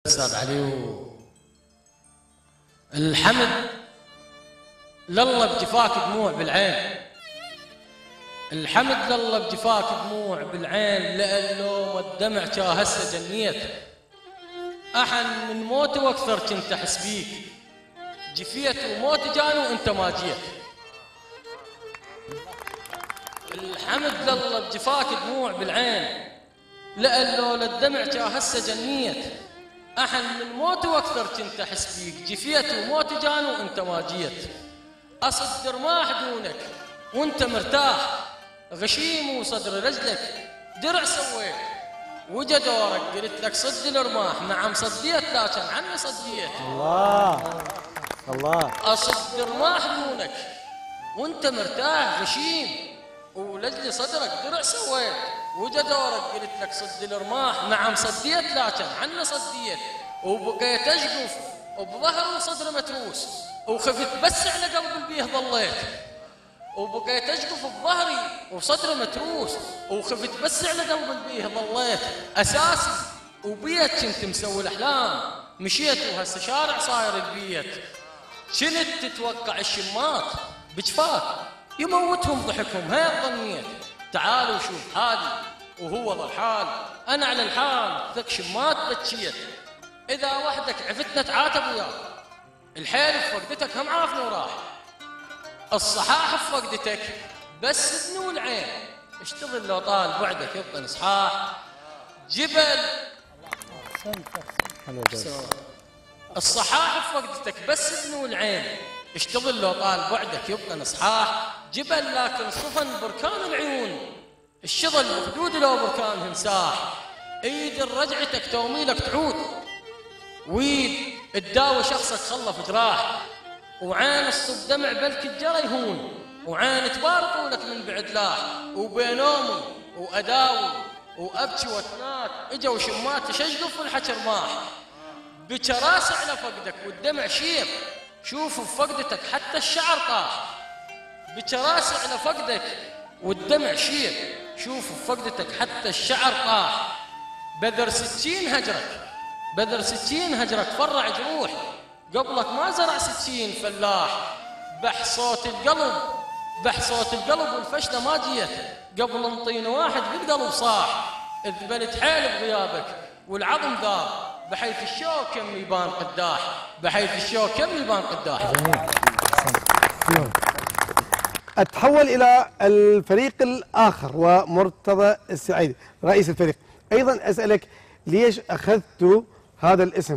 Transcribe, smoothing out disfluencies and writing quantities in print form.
استاذ علي الحمد لله بجفاك دموع بالعين، الحمد لله بجفاك دموع بالعين، لأنه الدمع كا هسه جنيت أحن من موت واكثر كنت احس بيك، جفيت وموت جاني وانت ما جيت. الحمد لله بجفاك دموع بالعين، لأنه الدمع كا هسه جنيت أحن من موت واكثر كنت احس بيك، جفيت وموت جاني وانت ما جيت. أصد رماح دونك وانت مرتاح، غشيم وصدر رجلك درع سويت، وجا دورك قلت لك صد الرماح، نعم صديت لكن عني صديت. الله الله. أصد رماح دونك وانت مرتاح غشيم ولجل صدرك درع سويت، وجا دورك قلت لك صد الرماح، نعم صديت لكن عني صديت. وبقيت أجقف بظهر وصدر متروس، وخفت بس على قلب البيه ظليت، وبقيت أجقف بظهري وصدر متروس، وخفت بس على قلب البيه ظليت. أساسي وبيت كنت مسوي الأحلام، مشيت وهسه شارع صاير البيت. كنت تتوقع الشمات بجفاك يموتهم ضحكهم، هيك ظنيت. تعالوا شوف حالي وهو ذا الحال، أنا على الحال ذاك شمات بتشيت. إذا وحدك عفتنا تعاتب وياك، الحيل بفقدتك هم عافني وراح، الصحاح بفقدتك بس اذن والعين، اشتغل لو طال بعدك يبقى نصحاح. جبل الصحاح بفقدتك بس اذن والعين، اشتغل لو طال بعدك يبقى نصحاح. جبل لكن صفن بركان العيون، الشغل بخدود لو بركان انساح. ايد رجعتك توميلك تعود، ويد تداوي شخصك خلف جراح، وعين الصب دمع بلك الجرى يهون، وعين تبارك لك من بعد لاح. وبين نومي واداوي وابكي واتنات اجوا شمات تشجف والحكي رماح. بكى راسي على فقدك والدمع شير، شوف بفقدتك حتى الشعر طاح. بكى راسي على فقدك والدمع شير، شوف بفقدتك حتى الشعر طاح. بذر 60 هجرك، بذر 60 هجرك فرع جروح، قبلك ما زرع 60 فلاح. بح صوت القلب، بح صوت القلب والفشله ما جيت، قبل نطين واحد بالقلب صاح. اذبلت حيل بغيابك والعظم ذاب، بحيث الشوك كم يبان قداح، بحيث الشوك كم يبان قداح. أتحول إلى الفريق الآخر ومرتضى السعيدي رئيس الفريق. أيضا أسألك ليش أخذت هذا الاسم؟